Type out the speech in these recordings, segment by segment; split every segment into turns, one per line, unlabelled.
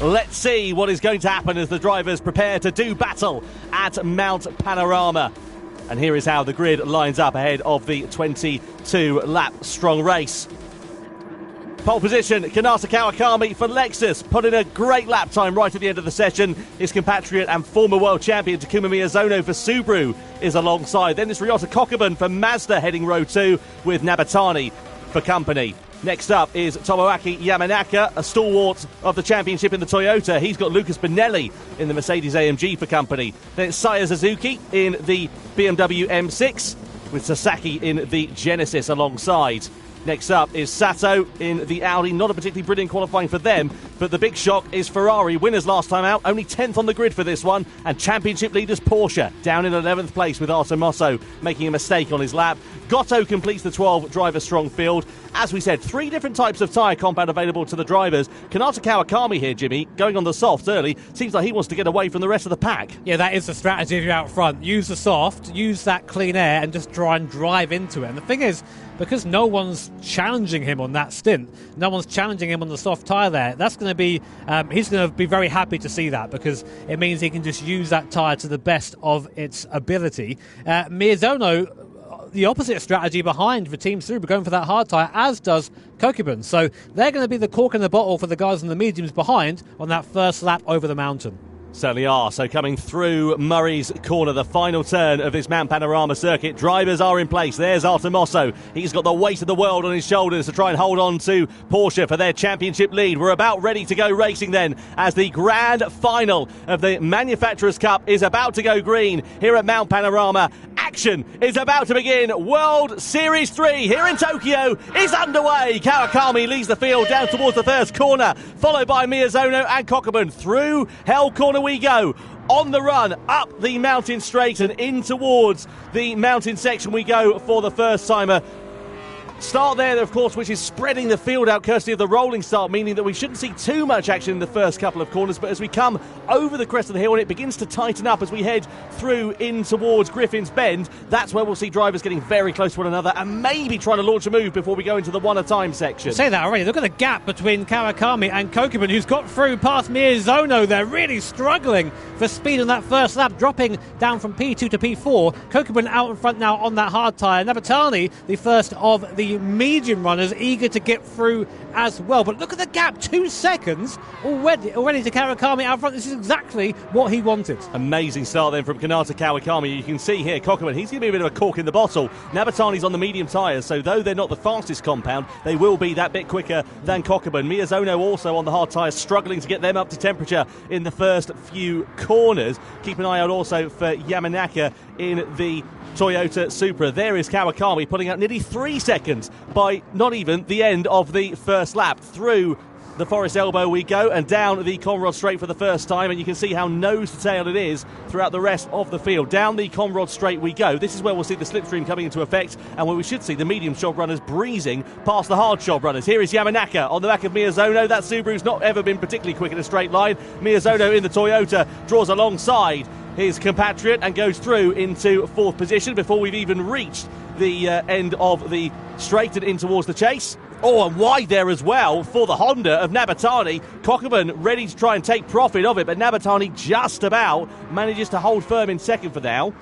Let's see what is going to happen as the drivers prepare to do battle at Mount Panorama. And here is how the grid lines up ahead of the 22-lap strong race. Pole position, Kanata Kawakami for Lexus, put in a great lap time right at the end of the session. His compatriot and former world champion Takuma Miyazono for Subaru is alongside. Then it's Ryota Kokubun for Mazda heading row 2 with Nabatani for company. Next up is Tomoaki Yamanaka, a stalwart of the championship in the Toyota. He's got Lucas Bonelli in the Mercedes-AMG for company. Then it's Saya Suzuki in the BMW M6 with Sasaki in the Genesis alongside. Next up is Sato in the Audi. Not a particularly brilliant qualifying for them, but the big shock is Ferrari. Winners last time out, only 10th on the grid for this one. And championship leaders Porsche down in 11th place with Artemoso making a mistake on his lap. Goto completes the 12-driver strong field. As we said, 3 different types of tyre compound available to the drivers. Kanata Kawakami here, Jimmy, going on the softs early. Seems like he wants to get away from the rest of the pack.
Yeah, that is the strategy if you're out front. Use the soft, use that clean air and just try and drive into it. And the thing is, because no one's challenging him on that stint, no one's challenging him on the soft tyre there, that's going to be, he's going to be very happy to see that because it means he can just use that tyre to the best of its ability. Miyazono, the opposite strategy behind for Team Subaru, going for that hard tyre, as does Kokubun. So they're going to be the cork in the bottle for the guys in the mediums behind on that first lap over the mountain.
Certainly are. So coming through Murray's Corner, the final turn of this Mount Panorama circuit. Drivers are in place. There's Artemoso. He's got the weight of the world on his shoulders to try and hold on to Porsche for their championship lead. We're about ready to go racing then as the grand final of the Manufacturers' Cup is about to go green here at Mount Panorama. action is about to begin. World Series 3 here in Tokyo is underway. Kawakami leads the field down towards the first corner, followed by Miyazono and Cockburn. Through Hell Corner we go. On the run, up the mountain straight and in towards the mountain section we go for the first timer. Start there, of course, which is spreading the field out courtesy of the rolling start, meaning that we shouldn't see too much action in the first couple of corners, but as we come over the crest of the hill and it begins to tighten up as we head through in towards Griffin's Bend, that's where we'll see drivers getting very close to one another and maybe trying to launch a move before we go into the one-at-a-time section.
Say that already. Look at the gap between Kawakami and Kokubun, who's got through past Miyazono. They're really struggling for speed on that first lap, dropping down from P2 to P4. Kokubun out in front now on that hard tyre. Nabatani, the first of the medium runners, eager to get through as well. But look at the gap, 2 seconds already to Kawakami out front. This is exactly what he wanted.
Amazing start then from Kanata Kawakami. You can see here Kokubun, he's going to be a bit of a cork in the bottle. Nabatani's on the medium tyres, so though they're not the fastest compound, they will be that bit quicker than Kokubun. Miyazono also on the hard tyres, struggling to get them up to temperature in the first few corners. Keep an eye out also for Yamanaka in the Toyota Supra. There is Kawakami putting out nearly 3 seconds by not even the end of the first lap. Through the Forest Elbow we go and down the Conrod Straight for the first time, and you can see how nose to tail it is throughout the rest of the field. Down the Conrod Straight we go. This is where we'll see the slipstream coming into effect and where we should see the medium shod runners breezing past the hard shod runners. Here is Yamanaka on the back of Miyazono. That Subaru's not ever been particularly quick in a straight line. Miyazono in the Toyota draws alongside his compatriot and goes through into 4th position before we've even reached the end of the straight and in towards the chase. Oh, and wide there as well for the Honda of Nabatani. Kokubun ready to try and take profit of it, but Nabatani just about manages to hold firm in second for now.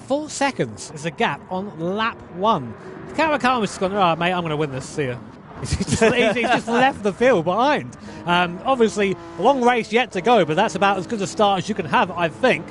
4 seconds is a gap on lap 1. Kawakami's just gone, all right, mate, I'm going to win this, see ya. He's just left the field behind. Obviously, a long race yet to go, but that's about as good a start as you can have, I think.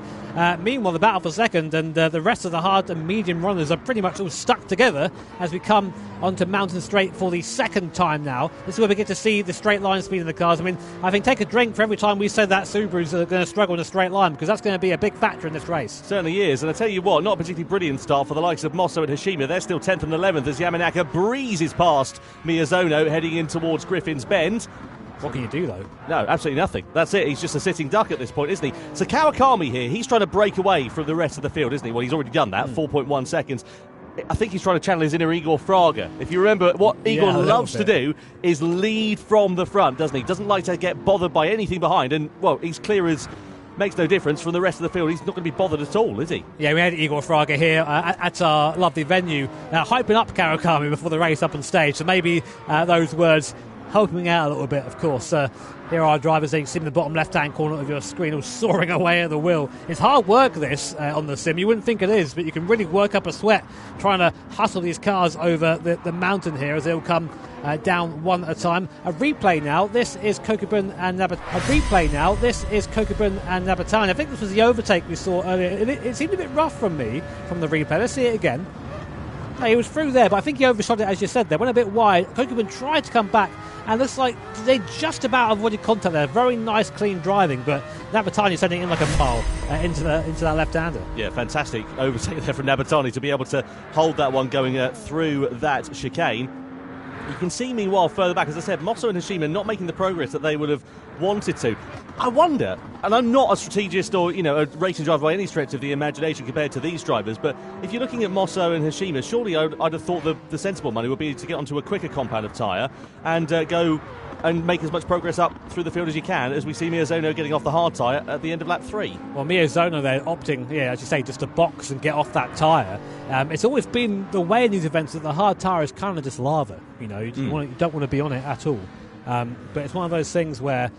Meanwhile, the battle for second and the rest of the hard and medium runners are pretty much all stuck together as we come onto Mountain Straight for the second time now. This is where we get to see the straight line speed of the cars. I mean, I think take a drink for every time we say that Subarus are going to struggle in a straight line, because that's going to be a big factor in this race.
Certainly is, and I tell you what, not a particularly brilliant start for the likes of Mosso and Hashima. They're still 10th and 11th as Yamanaka breezes past Miyazono heading in towards Griffin's Bend.
What can you do, though?
No, absolutely nothing. That's it. He's just a sitting duck at this point, isn't he? So Kawakami here, he's trying to break away from the rest of the field, isn't he? Well, he's already done that, 4.1 seconds. I think he's trying to channel his inner Igor Fraga. If you remember, what Igor loves to do is lead from the front, doesn't he? Doesn't like to get bothered by anything behind. And, well, he's clear as... makes no difference from the rest of the field. He's not going to be bothered at all, is he?
Yeah, we had Igor Fraga here at our lovely venue, hyping up Kawakami before the race up on stage. So maybe those words helping out a little bit, of course. Here are our drivers, you can see in the bottom left-hand corner of your screen, all soaring away at the wheel. It's hard work, this, on the sim. You wouldn't think it is, but you can really work up a sweat trying to hustle these cars over the mountain here as they'll come down one at a time. A replay now. This is Kokubun and Nabatani. I think this was the overtake we saw earlier. It seemed a bit rough from me from the replay. Let's see it again. No, he was through there, but I think he overshot it, as you said there. Went a bit wide. Kokubun tried to come back, and looks like they just about avoided contact there. Very nice, clean driving, but Nabatani sending it in like a mile into that left-hander.
Yeah, fantastic overtake there from Nabatani to be able to hold that one going through that chicane. You can see, meanwhile, further back, as I said, Mosso and Hashima not making the progress that they would have wanted to. I wonder, and I'm not a strategist or, a racing driver by any stretch of the imagination compared to these drivers, but if you're looking at Mosso and Hashima, surely I'd have thought the sensible money would be to get onto a quicker compound of tyre and go and make as much progress up through the field as you can, as we see Miyazono getting off the hard tyre at the end of lap 3.
Well, Miyazono there opting, as you say, just to box and get off that tyre. It's always been the way in these events that the hard tyre is kind of just lava. You don't want to be on it at all. But it's one of those things where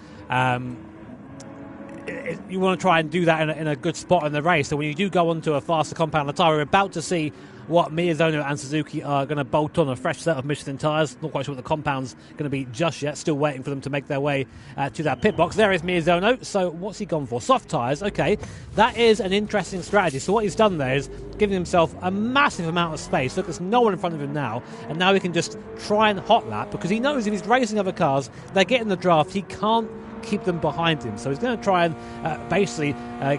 you want to try and do that in a good spot in the race. So when you do go onto a faster compound of tyre, we're about to see what Miyazono and Suzuki are going to bolt on, a fresh set of Michelin tyres. Not quite sure what the compound's going to be just yet. Still waiting for them to make their way to that pit box. There is Miyazono. So what's he gone for? Soft tyres. Okay, that is an interesting strategy. So what he's done there is giving himself a massive amount of space. Look, there's no one in front of him now. And now he can just try and hot lap, because he knows if he's racing other cars, they get in the draft, he can't keep them behind him. So he's going to try and basically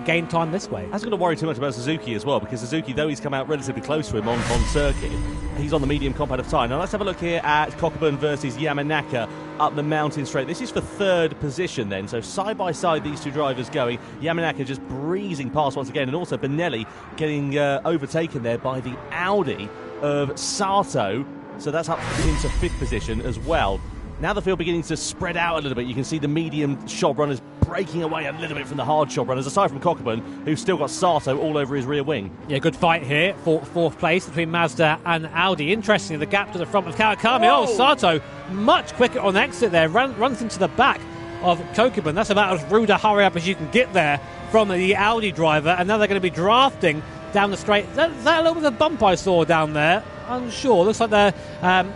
gain time this way.
That's going to worry too much about Suzuki as well, because Suzuki, though he's come out relatively close to him on circuit, he's on the medium compound of tyre. Now let's have a look here at Cockburn versus Yamanaka up the mountain straight. This is for third position then, so side by side these two drivers going. Yamanaka just breezing past once again, and also Benelli getting overtaken there by the Audi of Sato, so that's up into fifth position as well. Now the field beginning to spread out a little bit. You can see the medium shot runners breaking away a little bit from the hard shot runners, aside from Cockburn, who's still got Sato all over his rear wing. Yeah,
good fight here for fourth place between Mazda and Audi. Interestingly, the gap to the front of Kawakami. Whoa. Oh, Sato much quicker on exit there, runs into the back of Cockburn. That's about as rude a hurry up as you can get there from the Audi driver, and now they're going to be drafting down the straight. Is that a little bit of a bump I saw down there? Unsure. Looks like they're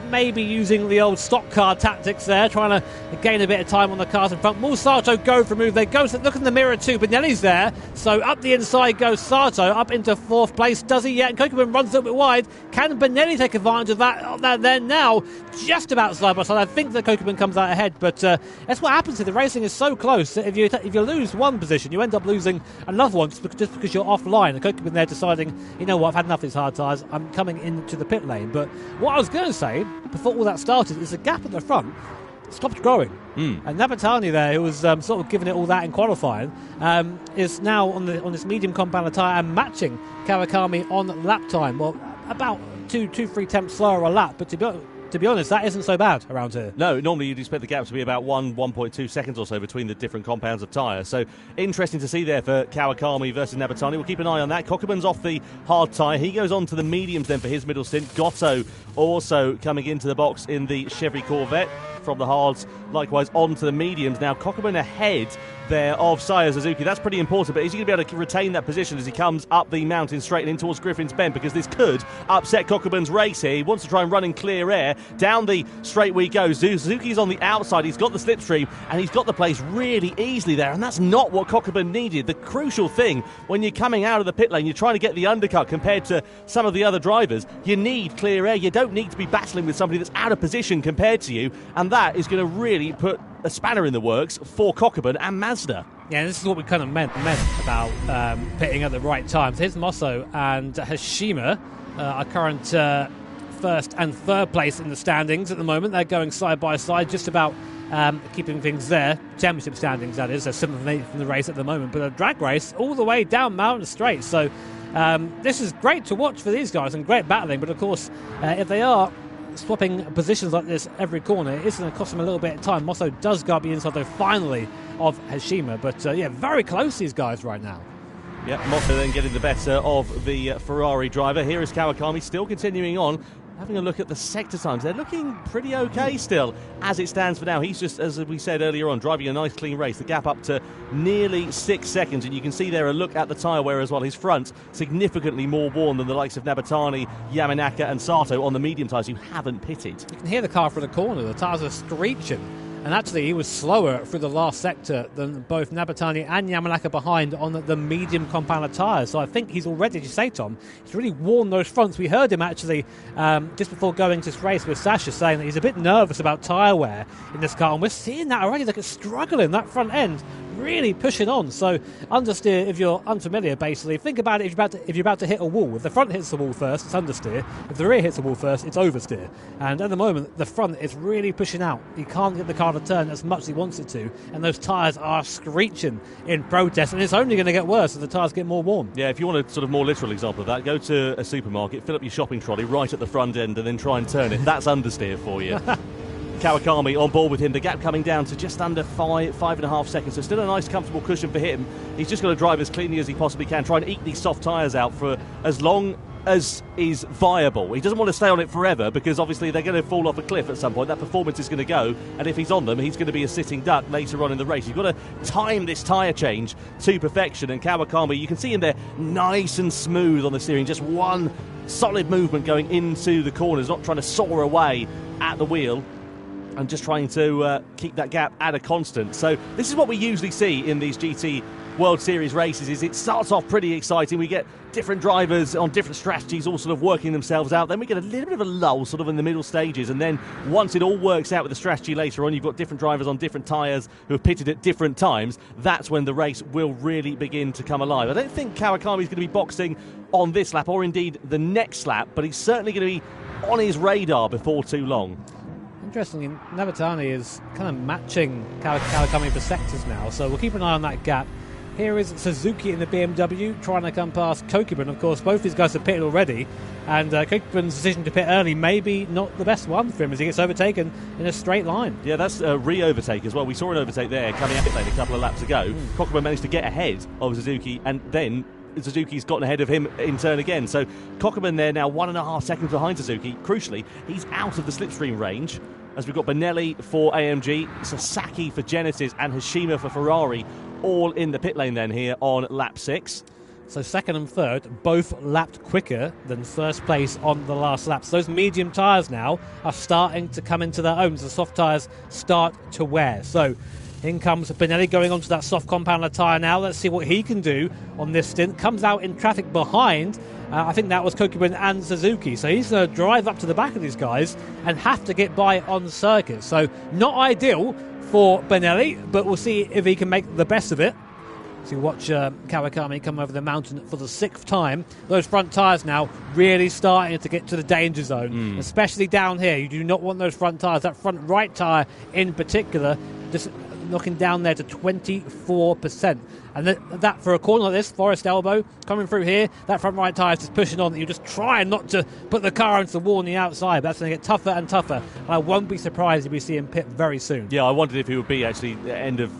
maybe using the old stock car tactics there, trying to gain a bit of time on the cars in front. Will Sato go for a move? They go. Look in the mirror too. Benelli's there. So up the inside goes Sato, up into fourth place. Does he yet? And Cockburn runs a little bit wide. Can Benelli take advantage of that? They're now just about side by side. I think that Cockburn comes out ahead, but that's what happens if the racing is so close. If you lose one position, you end up losing another one just because you're offline. And Cockburn there deciding, you know what, I've had enough of these hard tyres. I'm coming into the pit lane. But what I was going to say before all that started is the gap at the front stopped growing. And Nabatani there, who was sort of giving it all that in qualifying, is now on this medium compound tyre and matching Kawakami on lap time. Well, about 2-3 tenths slower a lap, but to be honest, that isn't so bad around here.
No, normally you'd expect the gap to be about 1.2 seconds or so between the different compounds of tyre. So interesting to see there for Kawakami versus Nabatani. We'll keep an eye on that. Cockburn's off the hard tyre. He goes on to the mediums then for his middle stint. Gotto also coming into the box in the Chevy Corvette from the hards, likewise on to the mediums. Now Cockburn ahead there of Saya Suzuki. That's pretty important, but is he going to be able to retain that position as he comes up the mountain straight and in towards Griffin's Bend, because this could upset Cockburn's race here. He wants to try and run in clear air. Down the straight we go. Suzuki's on the outside. He's got the slipstream and he's got the place really easily there, and that's not what Cockburn needed. The crucial thing when you're coming out of the pit lane, you're trying to get the undercut compared to some of the other drivers, you need clear air. You don't need to be battling with somebody that's out of position compared to you, and that is going to really put a spanner in the works for Cockburn and Mazda.
Yeah, this is what we kind of meant about pitting at the right times. Here's Mosso and Hashima, our current first and third place in the standings at the moment. They're going side by side, just about keeping things there. Championship standings, that is. They're 7th and 8th in the race at the moment, but a drag race all the way down Mountain Straight. So this is great to watch for these guys and great battling, but of course, if they are swapping positions like this every corner, it's going to cost them a little bit of time. Mosso does go up the inside, though, finally, of Hashima. But, yeah, very close, these guys, right now.
Yeah, Mosso then getting the better of the Ferrari driver. Here is Kawakami still continuing on. Having a look at the sector times, they're looking pretty okay still as it stands for now. He's just, as we said earlier on, driving a nice clean race. The gap up to nearly 6 seconds, and you can see there a look at the tyre wear as well. His front significantly more worn than the likes of Nabatani, Yamanaka and Sato on the medium tyres who haven't pitted.
You can hear the car from the corner. The tyres are screeching. And actually, he was slower through the last sector than both Nabatani and Yamanaka behind on the medium compound tyres. So I think he's already, as you say, Tom, he's really worn those fronts. We heard him actually just before going to this race with Sasha saying that he's a bit nervous about tyre wear in this car. And we're seeing that already. Look, it's struggling, that front end, really pushing on. So understeer, if you're unfamiliar, basically, think about it if you're about to hit a wall. If the front hits the wall first, it's understeer. If the rear hits the wall first, it's oversteer. And at the moment, the front is really pushing out. He can't get the car to turn as much as he wants it to, and those tyres are screeching in protest, and it's only going to get worse as the tyres get more worn.
Yeah, if you want a sort of more literal example of that, go to a supermarket, fill up your shopping trolley right at the front end and then try and turn it. That's understeer for you. Kawakami on board with him, the gap coming down to just under 5.5 seconds, so still a nice comfortable cushion for him. He's just got to drive as cleanly as he possibly can, try and eke these soft tyres out for as long as is viable. He doesn't want to stay on it forever because obviously they're going to fall off a cliff at some point. That performance is going to go, and if he's on them, he's going to be a sitting duck later on in the race. You've got to time this tyre change to perfection, and Kawakami, you can see him there nice and smooth on the steering, just one solid movement going into the corners, not trying to soar away at the wheel and just trying to keep that gap at a constant. So this is what we usually see in these GT World Series races is it starts off pretty exciting. We get different drivers on different strategies all sort of working themselves out. Then we get a little bit of a lull sort of in the middle stages, and then once it all works out with the strategy later on, you've got different drivers on different tyres who have pitted at different times. That's when the race will really begin to come alive. I don't think Kawakami's going to be boxing on this lap or indeed the next lap, but he's certainly going to be on his radar before too long.
Interestingly, Nabatani is kind of matching Kawakami for sectors now, so we'll keep an eye on that gap. Here is Suzuki in the BMW trying to come past Kokiben. Of course, both these guys have pitted already, and Kokiben's decision to pit early maybe not the best one for him as he gets overtaken in a straight line.
Yeah, that's a re-overtake as well. We saw an overtake there coming out pit lane a couple of laps ago. Kokiben managed to get ahead of Suzuki, and then Suzuki's gotten ahead of him in turn again. So Kokiben there now 1.5 seconds behind Suzuki. Crucially, he's out of the slipstream range, as we've got Benelli for AMG, Sasaki for Genesis, and Hashima for Ferrari, all in the pit lane then here on lap 6.
So second and third both lapped quicker than first place on the last lap. So those medium tyres now are starting to come into their own as the soft tyres start to wear. So in comes Benelli going onto that soft compounder tyre now. Let's see what he can do on this stint. Comes out in traffic behind. I think that was Kokiben and Suzuki. So he's going to drive up to the back of these guys and have to get by on the circuit. So not ideal for Benelli, but we'll see if he can make the best of it. So you watch Kawakami come over the mountain for the 6th time. Those front tyres now really starting to get to the danger zone, especially down here. You do not want those front tyres. That front right tyre in particular just knocking down there to 24%. And that for a corner like this, Forest Elbow, coming through here, that front right tyre is just pushing on. You're just trying not to put the car into the wall on the outside. But that's going to get tougher and tougher. And I won't be surprised if we see him pit very soon.
Yeah, I wondered if he would be actually the end of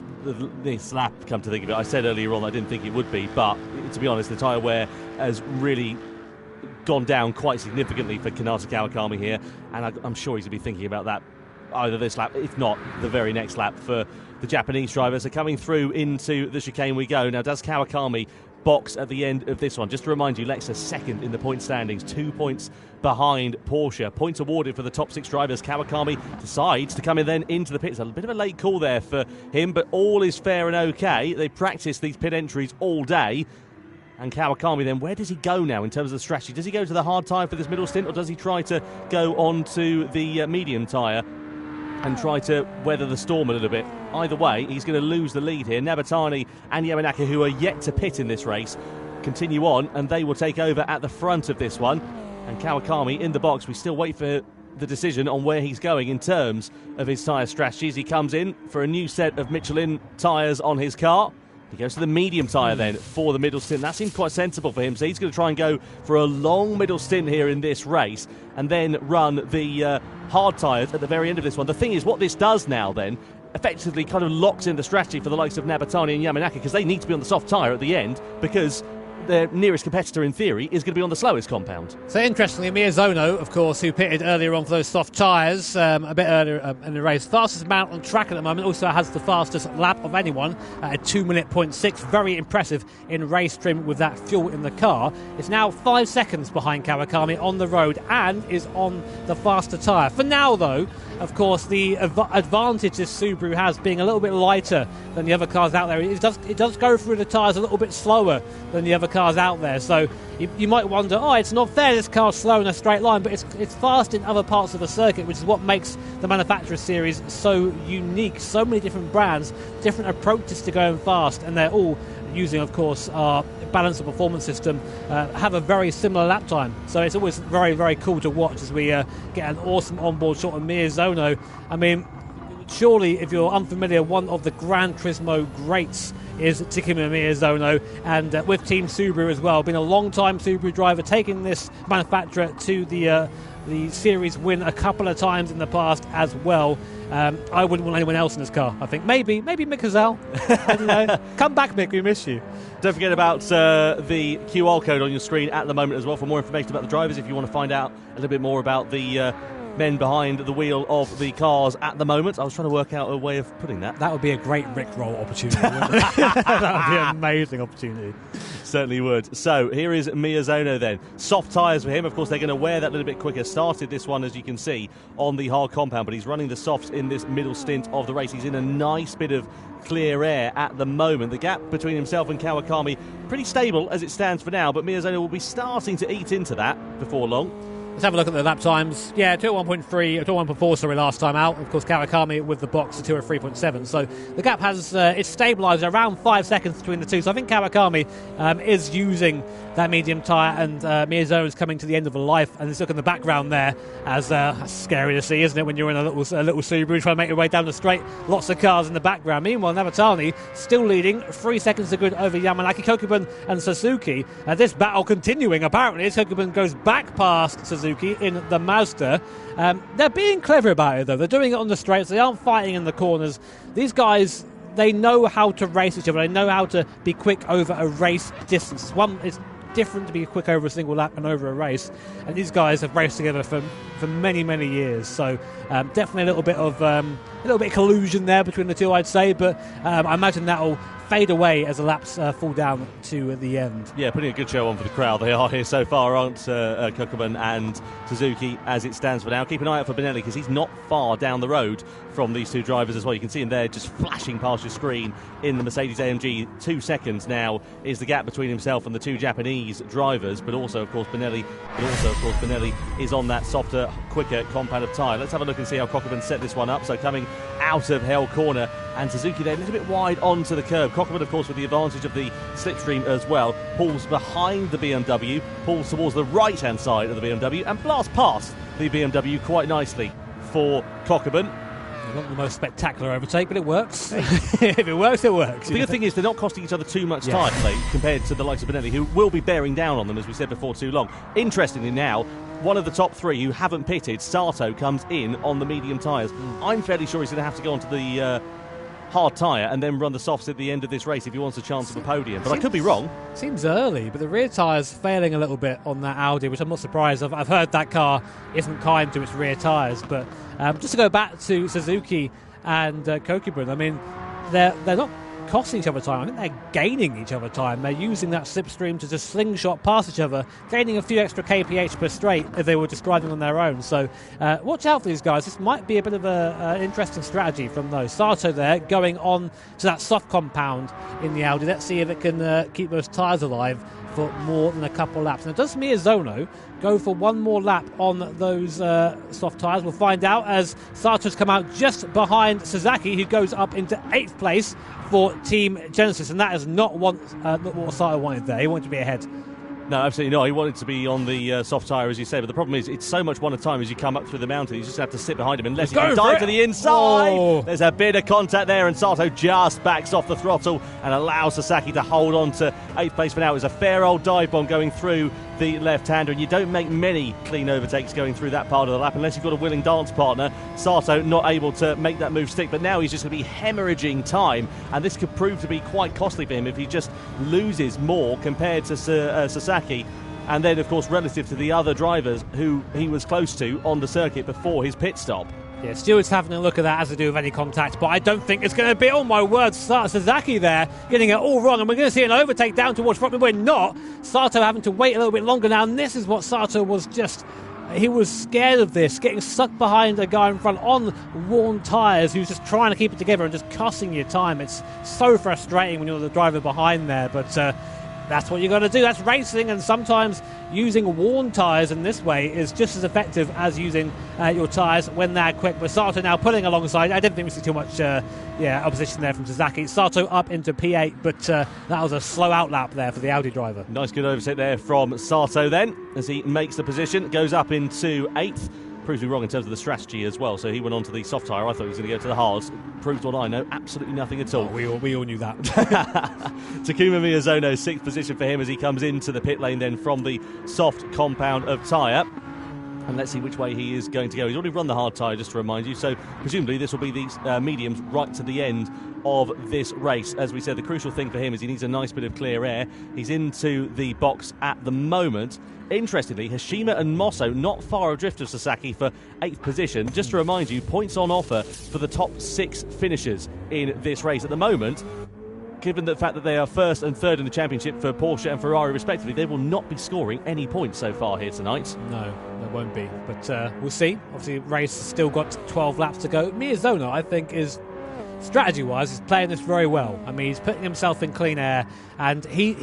this lap, come to think of it. I said earlier on I didn't think it would be, but to be honest, the tyre wear has really gone down quite significantly for Kanata Kawakami here, and I'm sure he's going to be thinking about that either this lap, if not the very next lap, for the Japanese drivers. Are coming through into the chicane we go. Now, does Kawakami box at the end of this one? Just to remind you, Lexus second in the point standings, 2 points behind Porsche. Points awarded for the top 6 drivers. Kawakami decides to come in then into the pits. A bit of a late call there for him, but all is fair and okay. They practice these pit entries all day. And Kawakami then, where does he go now in terms of the strategy? Does he go to the hard tyre for this middle stint, or does he try to go on to the medium tyre and try to weather the storm a little bit? Either way, he's going to lose the lead here. Nabatani and Yamanaka, who are yet to pit in this race, continue on, and they will take over at the front of this one. And Kawakami in the box. We still wait for the decision on where he's going in terms of his tyre strategies. He comes in for a new set of Michelin tyres on his car. He goes to the medium tyre then for the middle stint. That seems quite sensible for him. So he's going to try and go for a long middle stint here in this race and then run the hard tyres at the very end of this one. The thing is, what this does now then effectively kind of locks in the strategy for the likes of Nabatani and Yamanaka, because they need to be on the soft tyre at the end, because their nearest competitor, in theory, is going to be on the slowest compound.
So interestingly, Miyazono, of course, who pitted earlier on for those soft tyres a bit earlier in the race, fastest mount on track at the moment, also has the fastest lap of anyone at a 2:06. Very impressive in race trim with that fuel in the car. It's now 5 seconds behind Kawakami on the road and is on the faster tyre. For now, though, of course, the advantage this Subaru has being a little bit lighter than the other cars out there. It does go through the tyres a little bit slower than the other cars out there. So you might wonder, it's not fair this car's slow in a straight line, but it's fast in other parts of the circuit, which is what makes the Manufacturer Series so unique. So many different brands, different approaches to going fast, and they're all using, of course, our balance of performance system, have a very similar lap time. So it's always very, very cool to watch as we get an awesome onboard shot of Miyazono. I mean, surely, if you're unfamiliar, one of the Gran Turismo greats is Takuma Miyazono, and with Team Subaru as well, been a long-time Subaru driver, taking this manufacturer to the series win a couple of times in the past as well. I wouldn't want anyone else in this car. I think maybe Mick Hazell. I don't know. Come back, Mick, we miss you.
Don't forget about the QR code on your screen at the moment as well for more information about the drivers. If you want to find out a little bit more about the men behind the wheel of the cars at the moment. I was trying to work out a way of putting that.
That would be a great Rickroll opportunity, wouldn't it? That would be an amazing opportunity.
Certainly would. So here is Miyazono then. Soft tyres for him. Of course, they're going to wear that a little bit quicker. Started this one, as you can see, on the hard compound, but he's running the softs in this middle stint of the race. He's in a nice bit of clear air at the moment. The gap between himself and Kawakami pretty stable as it stands for now, but Miyazono will be starting to eat into that before long.
Let's have a look at the lap times. Yeah, 201.3, 201.4, sorry, last time out. Of course, Kawakami with the box at 203.7. So the gap has it's stabilised around 5 seconds between the two. So I think Kawakami is using that medium tyre, and Miyazono is coming to the end of a life. And let's look in the background there, as that's scary to see, isn't it, when you're in a little Subaru trying to make your way down the straight. Lots of cars in the background. Meanwhile, Navatani still leading, 3 seconds to good over Yamanaki, Kokubun and Suzuki. This battle continuing, apparently, as Kokubun goes back past Suzuki in the Mazda. They're being clever about it, though. They're doing it on the straights. They aren't fighting in the corners. These guys, they know how to race each other. They know how to be quick over a race distance. It's different to be quick over a single lap and over a race, and these guys have raced together for many, many years. So definitely a little bit of collusion there between the two, I'd say, but I imagine that'll fade away as the laps fall down to the end.
Yeah, putting a good show on for the crowd. They are here so far, aren't Kokubun and Suzuki, as it stands for now. Keep an eye out for Benelli, because he's not far down the road from these two drivers as well. You can see him there just flashing past your screen in the Mercedes-AMG. 2 seconds now is the gap between himself and the two Japanese drivers, but also, of course, Benelli is on that softer, quicker compound of tyre. Let's have a look and see how Kokubun set this one up. So coming out of Hell Corner, and Suzuki there a little bit wide onto the curb. Kokubun, of course, with the advantage of the slipstream as well, pulls behind the BMW, pulls towards the right-hand side of the BMW, and blasts past the BMW quite nicely for Kokubun.
Not the most spectacular overtake, but it works. If it works, it works.
The good thing is they're not costing each other too much time, compared to the likes of Benelli, who will be bearing down on them, as we said before, too long. Interestingly now, one of the top three who haven't pitted, Sato, comes in on the medium tyres. I'm fairly sure he's going to have to go onto the hard tyre and then run the softs at the end of this race if he wants a chance of a podium. But I could be wrong.
Seems early, but the rear tyre's failing a little bit on that Audi, which I'm not surprised. I've heard that car isn't kind to its rear tyres. But just to go back to Suzuki and Kokubun, I mean, they're not costing each other time. I think they're gaining each other time. They're using that slipstream to just slingshot past each other, gaining a few extra kph per straight if they were just driving on their own. So watch out for these guys. This might be a bit of an interesting strategy from those. Sato there going on to that soft compound in the Audi. Let's see if it can keep those tyres alive for more than a couple laps. Now, does Miyazono go for one more lap on those soft tyres? We'll find out, as Sato's come out just behind Sasaki, who goes up into 8th place for Team Genesis, and that is not what Sato wanted there. He wanted to be ahead.
No, absolutely not. He wanted to be on the soft tyre, as you say, but the problem is it's so much one at a time as you come up through the mountain. You just have to sit behind him unless you can dive to the inside. Oh. There's a bit of contact there, and Sato just backs off the throttle and allows Sasaki to hold on to 8th place for now. It was a fair old dive bomb going through the left-hander, and you don't make many clean overtakes going through that part of the lap unless you've got a willing dance partner. Sato not able to make that move stick, but now he's just going to be hemorrhaging time, and this could prove to be quite costly for him if he just loses more compared to Sasaki, and then of course relative to the other drivers who he was close to on the circuit before his pit stop.
Yeah, Stewart's having a look at that as to do with any contact, but I don't think it's going to be. Oh my word, Sasaki there getting it all wrong, and we're going to see an overtake down towards front, but we're not. Sato having to wait a little bit longer now, and this is what Sato was just... He was scared of this, getting stuck behind a guy in front on worn tyres who's just trying to keep it together and just cussing your time. It's so frustrating when you're the driver behind there, but that's what you got to do. That's racing, and sometimes using worn tyres in this way is just as effective as using your tyres when they're quick. But Sato now pulling alongside. I didn't think we see too much opposition there from Sasaki. Sato up into P8, but that was a slow outlap there for the Audi driver.
Nice good overtake there from Sato then, as he makes the position, goes up into 8th. Proves me wrong in terms of the strategy as well. So he went on to the soft tyre. I thought he was going to go to the hards. Proves what I know, absolutely nothing at all.
Oh, we all knew that.
Takuma Miyazono, 6th position for him as he comes into the pit lane then from the soft compound of tyre. And let's see which way he is going to go. He's already run the hard tyre, just to remind you, so presumably this will be the mediums right to the end of this race. As we said, the crucial thing for him is he needs a nice bit of clear air. He's into the box at the moment. Interestingly, Hashima and Mosso not far adrift of Sasaki for 8th position. Just to remind you, points on offer for the top 6 finishers in this race. At the moment, given the fact that they are 1st and 3rd in the championship for Porsche and Ferrari respectively, they will not be scoring any points so far here tonight.
No, there won't be. But we'll see. Obviously, the race has still got 12 laps to go. Miyazona, I think, is strategy-wise, is playing this very well. I mean, he's putting himself in clean air, and he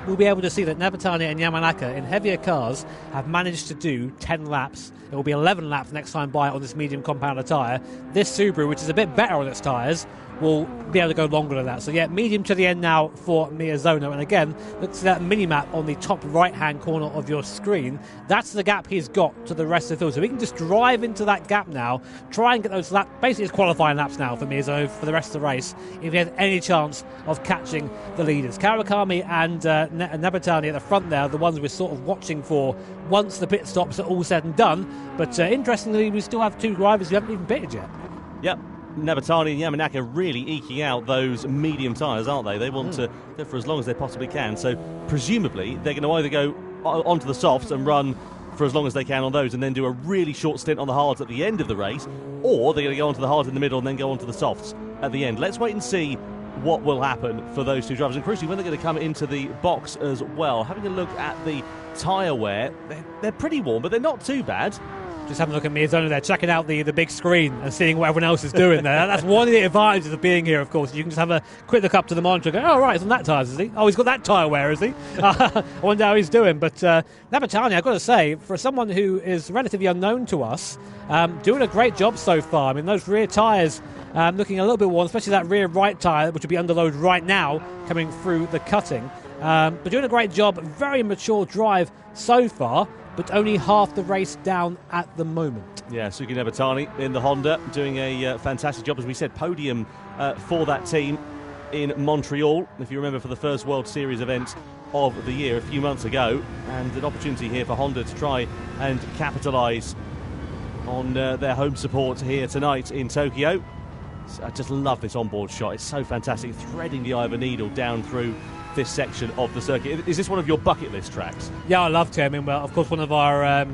will be able to see that Nabatani and Yamanaka in heavier cars have managed to do 10 laps. It will be 11 laps next time by on this medium compounder tyre. This Subaru, which is a bit better on its tyres, will be able to go longer than that. So yeah, medium to the end now for Miyazona. And again, look to that mini-map on the top right-hand corner of your screen. That's the gap he's got to the rest of the field. So we can just drive into that gap now, try and get those laps. Basically, it's qualifying laps now for Miyazona for the rest of the race, if he has any chance of catching the leaders. Kawakami and Nabatani at the front there are the ones we're sort of watching for once the pit stops are all said and done. But interestingly, we still have 2 drivers who haven't even pitted yet.
Yep. Nabatani and Yamanaka really eking out those medium tyres, aren't they? They want to go for as long as they possibly can. So presumably they're going to either go onto the softs and run for as long as they can on those and then do a really short stint on the hards at the end of the race, or they're going to go onto the hards in the middle and then go onto the softs at the end. Let's wait and see what will happen for those 2 drivers, and crucially when they're going to come into the box as well. Having a look at the tyre wear, they're pretty warm, but they're not too bad.
Just having a look at Miyazona there, checking out the big screen and seeing what everyone else is doing there. That's one of the advantages of being here, of course. You can just have a quick look up to the monitor and go, oh, right, it's on that tyre, is he? Oh, he's got that tyre wear, is he? I wonder how he's doing. But Nabatani, I've got to say, for someone who is relatively unknown to us, doing a great job so far. I mean, those rear tyres looking a little bit worn, especially that rear right tyre, which would be under load right now coming through the cutting. But doing a great job, very mature drive so far, but only half the race down at the moment.
Yeah, Suki Nabatani in the Honda doing a fantastic job. As we said, podium for that team in Montreal, if you remember, for the first World Series event of the year a few months ago, and an opportunity here for Honda to try and capitalise on their home support here tonight in Tokyo. I just love this onboard shot. It's so fantastic, threading the eye of a needle down through this section of the circuit. Is this one of your bucket list tracks?
Yeah, I love to. I mean, well, of course, one of our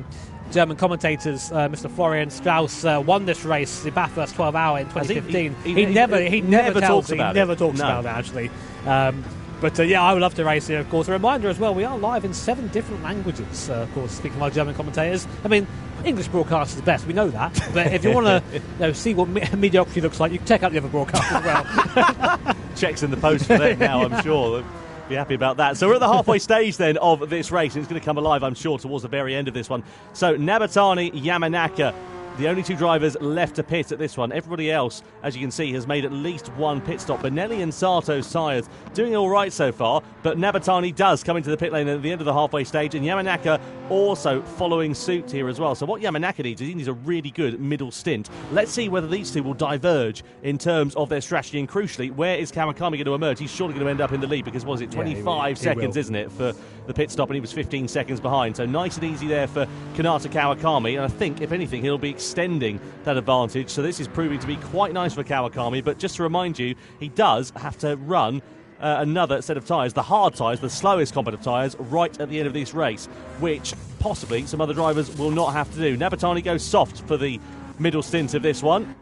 German commentators, Mr. Florian Strauss, won this race, the Bathurst 12 Hour in 2015. He never talks about it, actually. But yeah, I would love to race here, of course. A reminder as well, we are live in 7 different languages, of course, speaking of our German commentators. I mean, English broadcast is best, we know that. But if you want to see what mediocrity looks like, you can check out the other broadcast as well.
Checks in the post for them now, I'm sure. Be happy about that. So we're at the halfway stage then of this race, and it's going to come alive, I'm sure, towards the very end of this one. So Nabatani, Yamanaka, the only 2 drivers left to pit at this one. Everybody else, as you can see, has made at least 1 pit stop. Benelli and Sato's tyres doing all right so far, but Nabatani does come into the pit lane at the end of the halfway stage, and Yamanaka also following suit here as well. So what Yamanaka needs is he needs a really good middle stint. Let's see whether these 2 will diverge in terms of their strategy, and crucially, where is Kawakami going to emerge? He's surely going to end up in the lead because, what is it, 25 seconds, isn't it, for the pit stop, and he was 15 seconds behind. So nice and easy there for Kanata Kawakami, and I think, if anything, he'll be extending that advantage. So this is proving to be quite nice for Kawakami, but just to remind you, he does have to run another set of tyres, the hard tyres, the slowest competitive tyres, right at the end of this race, which possibly some other drivers will not have to do. Nabatani goes soft for the middle stint of this one,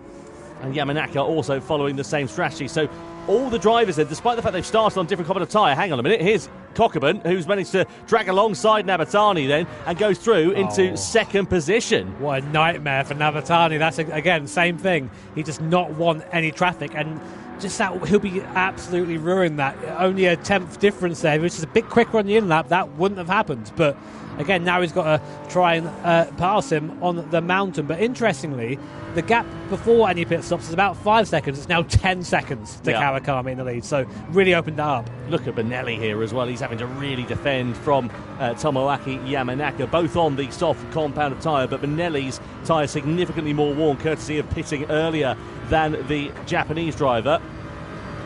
and Yamanaka also following the same strategy. So all the drivers then, despite the fact they've started on different competitive tyre, hang on a minute, here's Cockburn, who's managed to drag alongside Nabatani then and goes through into 2nd position.
What a nightmare for Nabatani. That's, again, same thing. He does not want any traffic, and just that, he'll be absolutely ruined that. Only a 10th difference there, which is a bit quicker on the in-lap. That wouldn't have happened. But again, now he's got to try and pass him on the mountain. But interestingly, the gap before any pit stops is about 5 seconds. It's now 10 seconds to Kawakami in the lead. So really opened that up.
Look at Benelli here as well. He's having to really defend from Tomoaki Yamanaka, both on the soft compound of tyre, but Benelli's tyre significantly more worn, courtesy of pitting earlier than the Japanese driver.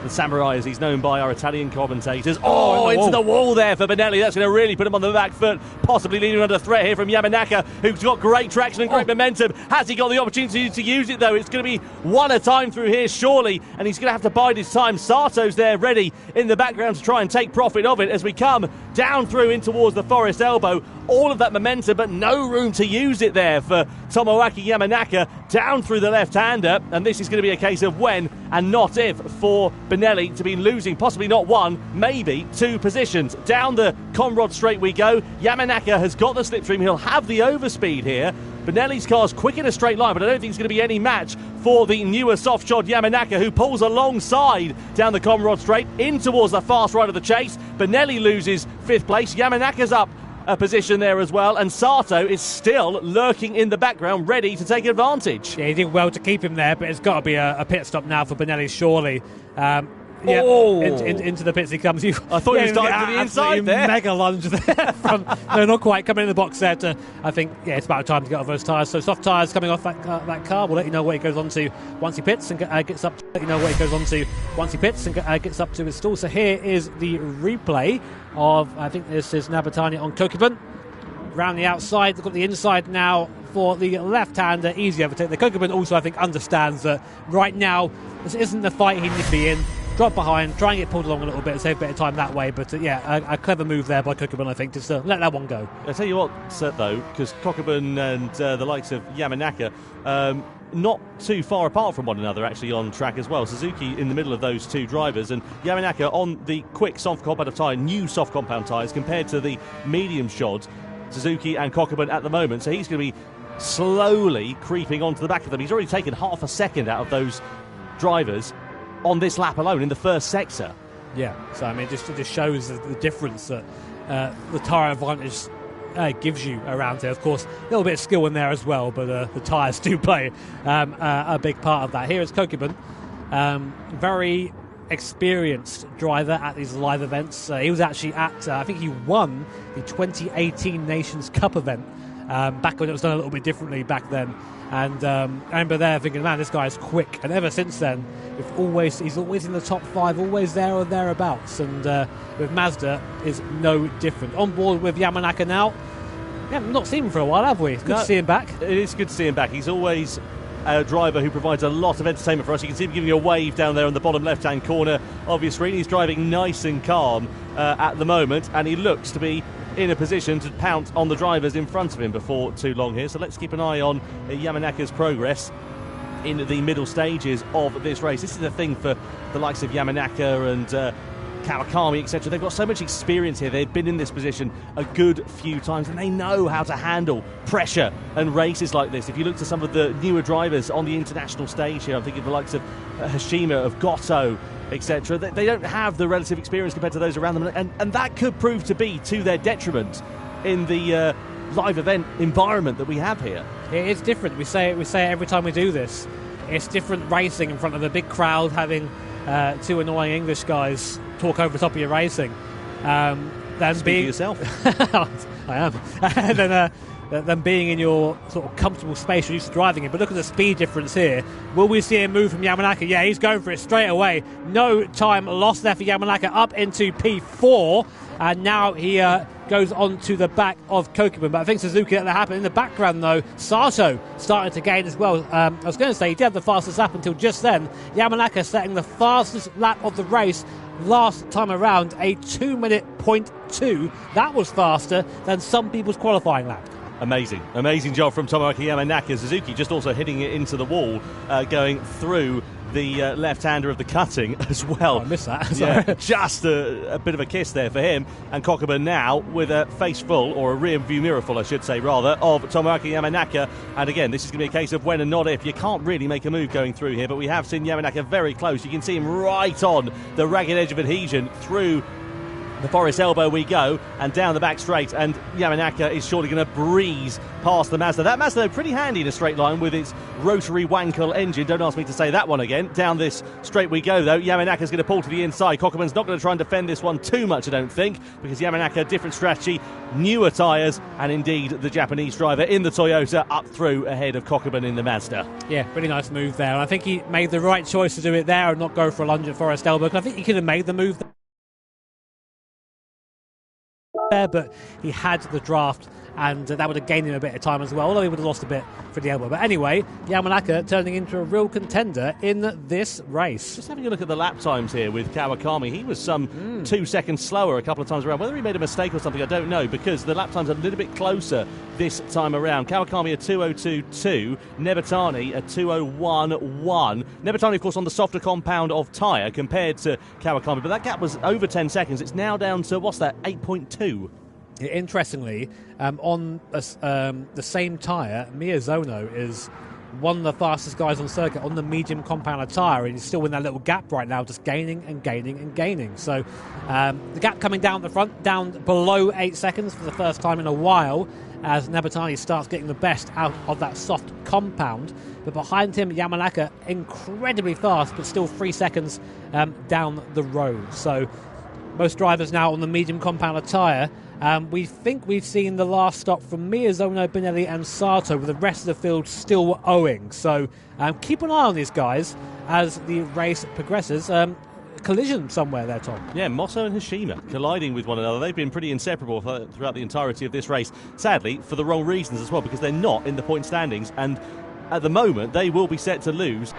The Samurai, as he's known by our Italian commentators. Oh, into the wall there for Benelli. That's going to really put him on the back foot, possibly leaving him under threat here from Yamanaka, who's got great traction and great momentum. Has he got the opportunity to use it, though? It's going to be one a time through here, surely, and he's going to have to bide his time. Sato's there ready in the background to try and take profit of it as we come down through in towards the Forest Elbow. All of that momentum, but no room to use it there for Tomoaki Yamanaka down through the left-hander, and this is going to be a case of when and not if for Benelli to be losing possibly not one, maybe two positions. Down the Conrod straight we go. Yamanaka has got the slipstream, he'll have the overspeed here. Benelli's car's quick in a straight line, but I don't think it's going to be any match for the newer soft-shod Yamanaka, who pulls alongside down the Conrod straight in towards the fast right of the chase. Benelli loses 5th place. Yamanaka's up a position there as well, and Sato is still lurking in the background, ready to take advantage.
Yeah, he did well to keep him there, but it's got to be a pit stop now for Benelli, surely. Into the pits he comes.
I thought he was diving to the inside there.
Mega lunge there. No, not quite. Coming in the box there to, I think, it's about time to get off those tyres. So soft tyres coming off that car. We'll let you know what he goes on to once he pits and gets up. Let you know what he goes on to once he pits and gets up to his stall. So here is the replay of, I think this is Nabatani on Kokubun. Round the outside, they've got the inside now for the left-hander. Easy overtake. The Kokubun also, I think, understands that right now this isn't the fight he needs to be in. Drop behind, try and get pulled along a little bit, save a bit of time that way. But a clever move there by Kokubun, I think, just to let that one go.
I'll tell you what, though, because Kokubun and the likes of Yamanaka, not too far apart from one another actually on track as well. Suzuki in the middle of those two drivers, and Yamanaka on the quick soft compound tyre, new soft compound tyres compared to the medium shod Suzuki and Kokubun at the moment. So he's going to be slowly creeping onto the back of them. He's already taken half a second out of those drivers on this lap alone in the first sector.
Yeah, so I mean, it just shows the difference that the tyre advantage gives you around here. Of course, a little bit of skill in there as well, but the tyres do play a big part of that. Here is Kokubun, very experienced driver at these live events. He was actually at, I think he won the 2018 Nations Cup event back when it was done a little bit differently back then. And I remember there thinking, man, this guy's quick. And ever since then, he's always in the top 5, always there or thereabouts. And with Mazda, is no different. On board with Yamanaka now. We haven't not seen him for a while, have we? It's good to see him back.
It is good to see him back. He's always a driver who provides a lot of entertainment for us. You can see him giving you a wave down there on the bottom left-hand corner of your screen. He's driving nice and calm at the moment, and he looks to be in a position to pounce on the drivers in front of him before too long here. So let's keep an eye on Yamanaka's progress in the middle stages of this race. This is the thing for the likes of Yamanaka and Kawakami, etc. They've got so much experience here. They've been in this position a good few times, and they know how to handle pressure and races like this. If you look to some of the newer drivers on the international stage here, I'm thinking of the likes of Hashima, of Goto, etc. They don't have the relative experience compared to those around them, and that could prove to be to their detriment in the live event environment that we have here.
It is different. We say it every time we do this. It's different racing in front of a big crowd, having two annoying English guys talk over the top of your racing. Than
being yourself.
I am. And then than being in your sort of comfortable space you're used to driving in. But look at the speed difference here. Will we see a move from Yamanaka? Yeah, he's going for it straight away. No time lost there for Yamanaka, up into P4. And now he goes on to the back of Kokubun. But I think Suzuki let that happen. In the background, though, Sato started to gain as well. I was going to say he did have the fastest lap until just then. Yamanaka setting the fastest lap of the race last time around, a 2:02. That was faster than some people's qualifying lap.
Amazing job from Tomoaki Yamanaka. Suzuki just also hitting it into the wall, going through the left-hander of the cutting as well.
Oh, I missed that.
Yeah, just a bit of a kiss there for him. And Kokubun now with a face full, or a rear view mirror full, I should say, rather, of Tomoaki Yamanaka. And again, this is going to be a case of when and not if. You can't really make a move going through here, but we have seen Yamanaka very close. You can see him right on the ragged edge of adhesion through The Forest Elbow we go, and down the back straight, and Yamanaka is surely going to breeze past the Mazda. That Mazda, though, pretty handy in a straight line with its rotary Wankel engine. Don't ask me to say that one again. Down this straight we go, though. Yamanaka's going to pull to the inside. Kokeman's not going to try and defend this one too much, I don't think, because Yamanaka, different strategy, newer tyres, and indeed the Japanese driver in the Toyota up through ahead of Kokeman in the Mazda.
Yeah, really nice move there. And I think he made the right choice to do it there and not go for a lunge at Forest Elbow. I think he could have made the move there, but he had the draft, and that would have gained him a bit of time as well, although he would have lost a bit for the elbow. But anyway, Yamanaka turning into a real contender in this race.
Just having a look at the lap times here with Kawakami, he was some 2 seconds slower a couple of times around. Whether he made a mistake or something, I don't know, because the lap times are a little bit closer this time around. Kawakami a 2:02.2, Nebatani a 2:01.1. Nebatani, of course, on the softer compound of tyre compared to Kawakami, but that gap was over 10 seconds. It's now down to, what's that, 8.2?
Interestingly, on the same tyre, Miyazono is one of the fastest guys on circuit on the medium compound tyre, and he's still in that little gap right now, just gaining and gaining and gaining. So the gap coming down the front, down below 8 seconds for the first time in a while, as Nabatani starts getting the best out of that soft compound. But behind him, Yamanaka, incredibly fast, but still 3 seconds down the road. So most drivers now on the medium compound tyre. We think we've seen the last stop from Miyazono, Benelli and Sato, with the rest of the field still owing. So keep an eye on these guys as the race progresses. Collision somewhere there, Tom.
Yeah, Mosso and Hashima colliding with one another. They've been pretty inseparable throughout the entirety of this race. Sadly, for the wrong reasons as well, because they're not in the point standings, and at the moment they will be set to lose.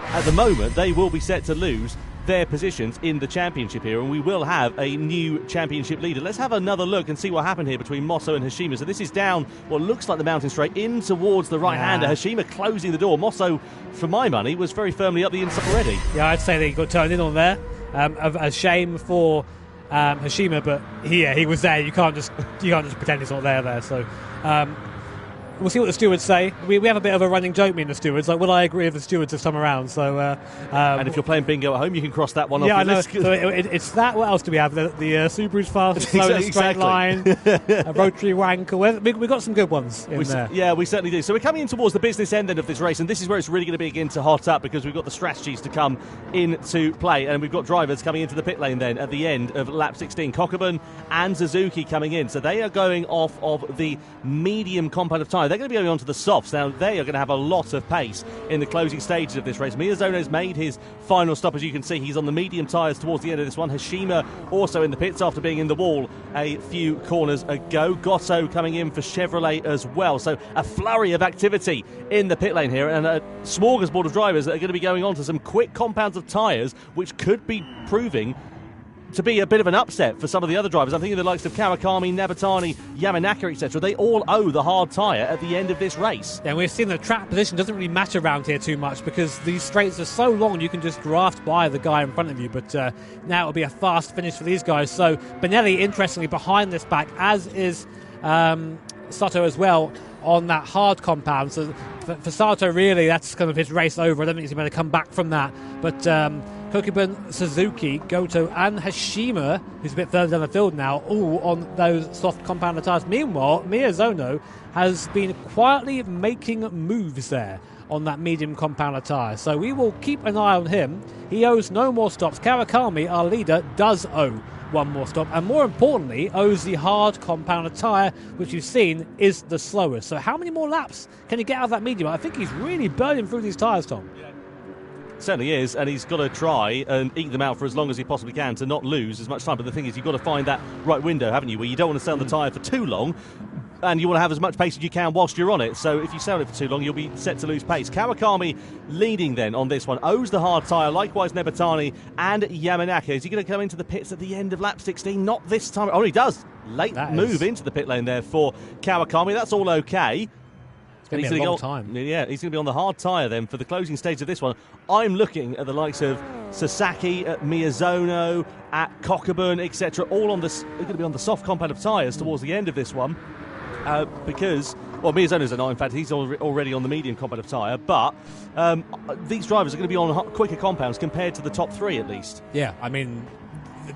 Their positions in the championship here, and we will have a new championship leader. Let's have another look and see what happened here between Mosso and Hashima. So this is down what looks like the mountain straight in towards the right-hander. Hashima closing the door. Mosso, for my money, was very firmly up the inside already.
Yeah, I'd say that he got turned in on there. A shame for Hashima, but he was there. You can't just pretend he's not there. So we'll see what the stewards say. We have a bit of a running joke, me and the stewards. Like, will I agree with the stewards this time around? So,
and if you're playing bingo at home, you can cross that one off your list.
So it's that. What else do we have? The Subaru's fast, slow, straight line, a rotary wanker. We've got some good ones in there.
Yeah, we certainly do. So we're coming in towards the business end of this race, and this is where it's really going to begin to hot up, because we've got the strategies to come into play, and we've got drivers coming into the pit lane then at the end of lap 16. Kokeman and Suzuki coming in. So they are going off of the medium compound of tyre. They're going to be going on to the softs. Now, they are going to have a lot of pace in the closing stages of this race. Miyazono's made his final stop, as you can see. He's on the medium tyres towards the end of this one. Hashima also in the pits after being in the wall a few corners ago. Gotto coming in for Chevrolet as well. So a flurry of activity in the pit lane here, and a smorgasbord of drivers that are going to be going on to some quick compounds of tyres, which could be proving to be a bit of an upset for some of the other drivers. I'm thinking of the likes of Kawakami, Nabatani, Yamanaka, etc. They all owe the hard tyre at the end of this race.
Yeah, we've seen the track position doesn't really matter around here too much, because these straights are so long you can just draft by the guy in front of you. But now it'll be a fast finish for these guys. So Benelli, interestingly, behind this pack, as is Sato as well, on that hard compound. So for Sato, really, that's kind of his race over. I don't think he's going to come back from that. But Kokeban, Suzuki, Goto and Hashima, who's a bit further down the field now, all on those soft compound tyres. Meanwhile, Miyazono has been quietly making moves there on that medium compound tyre. So we will keep an eye on him. He owes no more stops. Kawakami, our leader, does owe one more stop, and more importantly, owes the hard compound tyre, which you've seen is the slowest. So how many more laps can he get out of that medium? I think he's really burning through these tyres, Tom. Yeah.
Certainly is, and he's got to try and eke them out for as long as he possibly can to not lose as much time. But the thing is, you've got to find that right window, haven't you, where you don't want to stay on the tyre for too long, and you want to have as much pace as you can whilst you're on it. So if you stay on it for too long, you'll be set to lose pace. Kawakami leading then on this one, owes the hard tyre. Likewise, Nebatani and Yamanaka. Is he going to come into the pits at the end of lap 16? Not this time. Oh, he does. Late move into the pit lane there for Kawakami. That's all okay.
It's going to be a long time.
Yeah, he's going to be on the hard tyre then for the closing stage of this one. I'm looking at the likes of Sasaki, at Miyazono, at Kokeban, etc. All on this. They're going to be on the soft compound of tyres towards the end of this one, because Miyazono's in fact he's already on the medium compound of tyre. But these drivers are going to be on quicker compounds compared to the top three at least.
Yeah, I mean,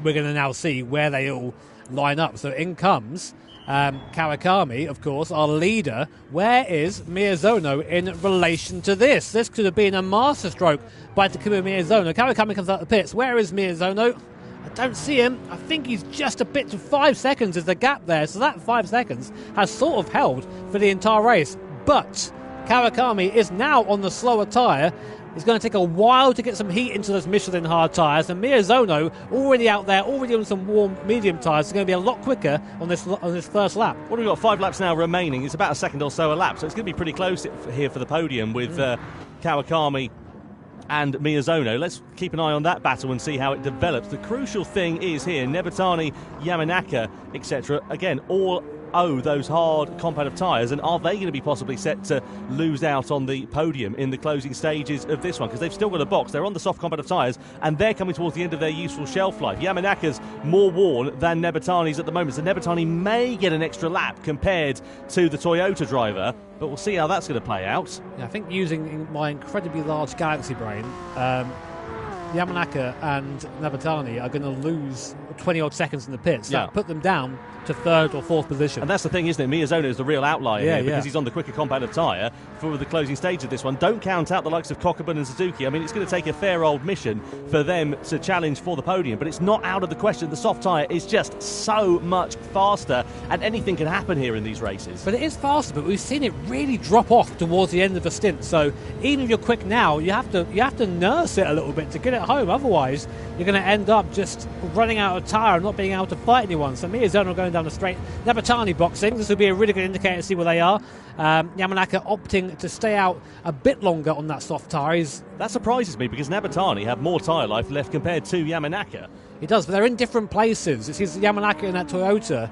we're going to now see where they all line up. So in comes Kawakami, of course, our leader. Where is Miyazono in relation to this? This could have been a masterstroke by Takuma Miyazono. Kawakami comes out the pits. Where is Miyazono? I don't see him. I think he's just a bit to 5 seconds is the gap there. So that 5 seconds has sort of held for the entire race. But Kawakami is now on the slower tyre. It's going to take a while to get some heat into those Michelin hard tyres, and Miyazono already out there, already on some warm medium tyres. It's going to be a lot quicker on this first lap.
Well, we've got 5 laps now remaining. It's about a second or so a lap, so it's going to be pretty close here for the podium with Kawakami and Miyazono. Let's keep an eye on that battle and see how it develops. The crucial thing is here, Nebatani, Yamanaka, etc. Again, all owe those hard compound of tyres, and are they going to be possibly set to lose out on the podium in the closing stages of this one? Because they've still got a box, they're on the soft compound of tyres, and they're coming towards the end of their useful shelf life. Yamanaka's more worn than Nebatani's at the moment, so Nebatani may get an extra lap compared to the Toyota driver, but we'll see how that's going to play out.
Yeah, I think using my incredibly large galaxy brain, Yamanaka and Nabatani are going to lose 20-odd seconds in the pits. So put them down to 3rd or 4th position.
And that's the thing, isn't it? Miyazono is the real outlier here because he's on the quicker compound of tyre for the closing stage of this one. Don't count out the likes of Kokubun and Suzuki. I mean, it's going to take a fair old mission for them to challenge for the podium, but it's not out of the question. The soft tyre is just so much faster, and anything can happen here in these races.
But it is faster, but we've seen it really drop off towards the end of the stint. So even if you're quick now, you have to nurse it a little bit to get it home. Otherwise, you're going to end up just running out of tyre and not being able to fight anyone. So Miyazono going down the straight. Nabatani boxing. This will be a really good indicator to see where they are. Yamanaka opting to stay out a bit longer on that soft tyre.
That surprises me because Nabatani have more tyre life left compared to Yamanaka.
He does, but they're in different places. It's his Yamanaka in that Toyota,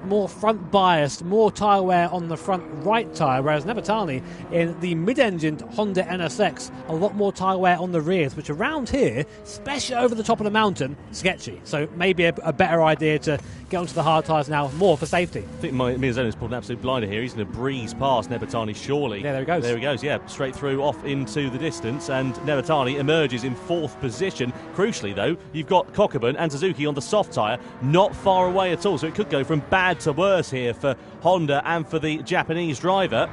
more front biased, more tyre wear on the front right tyre, whereas Nabatani in the mid-engined Honda NSX, a lot more tyre wear on the rears, which around here, especially over the top of the mountain, sketchy. So maybe a better idea to get onto the hard tyres now, more for safety.
I think Miyazono's pulled an absolute blinder here. He's going to breeze past Nabatani, surely.
Yeah, there he goes.
There he goes, yeah, straight through, off into the distance, and Nabatani emerges in 4th position. Crucially, though, you've got Kokubun and Suzuki on the soft tyre, not far away at all, so it could go from bad to worse here for Honda and for the Japanese driver,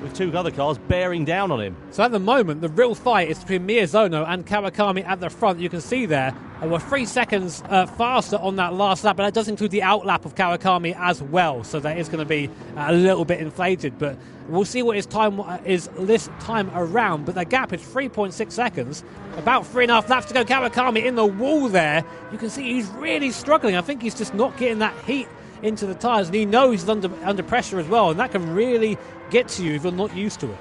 with 2 other cars bearing down on him.
So at the moment, the real fight is between Miyazono and Kawakami at the front. You can see there, we're 3 seconds faster on that last lap, but that does include the outlap of Kawakami as well, so that is going to be a little bit inflated, but we'll see what his time is this time around. But the gap is 3.6 seconds, about 3.5 laps to go. Kawakami in the wall there. You can see he's really struggling. I think he's just not getting that heat into the tyres, and he knows he's under pressure as well, and that can really get to you if you're not used to it.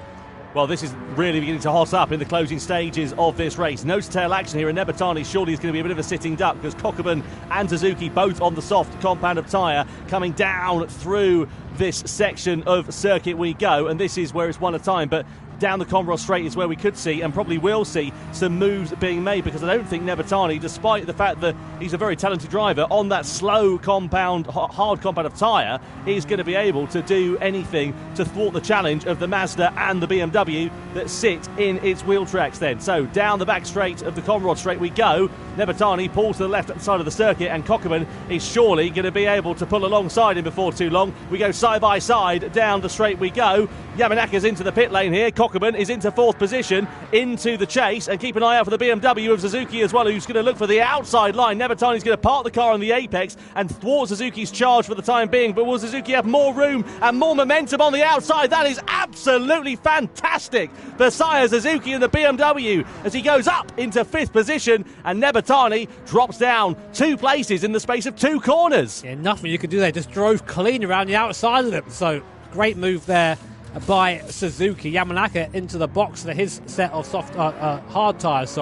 Well, this is really beginning to hot up in the closing stages of this race. Nose-to-tail action here, and Nebatani surely is going to be a bit of a sitting duck because Kokubun and Suzuki both on the soft compound of tyre coming down through this section of circuit we go, and this is where it's one at a time, but down the Conrod Straight is where we could see and probably will see some moves being made, because I don't think Nebatani, despite the fact that he's a very talented driver, on that slow compound, hard compound of tyre, is going to be able to do anything to thwart the challenge of the Mazda and the BMW that sit in its wheel tracks then. So down the back straight of the Conrod Straight we go. Nebatani pulls to the left side of the circuit, and Kokubun is surely going to be able to pull alongside him before too long. We go side by side down the straight we go. Yamanaka's into the pit lane here. Kokubun is into 4th position, into the chase, and keep an eye out for the BMW of Suzuki as well, who's going to look for the outside line. Nebatani's going to park the car on the apex and thwart Suzuki's charge for the time being, but will Suzuki have more room and more momentum on the outside? That is absolutely fantastic for Saya Suzuki and the BMW as he goes up into 5th position, and Nebatani drops down 2 places in the space of 2 corners.
Yeah, nothing you could do there, just drove clean around the outside of them, so great move there by Suzuki. Yamanaka into the box for his set of hard tyres,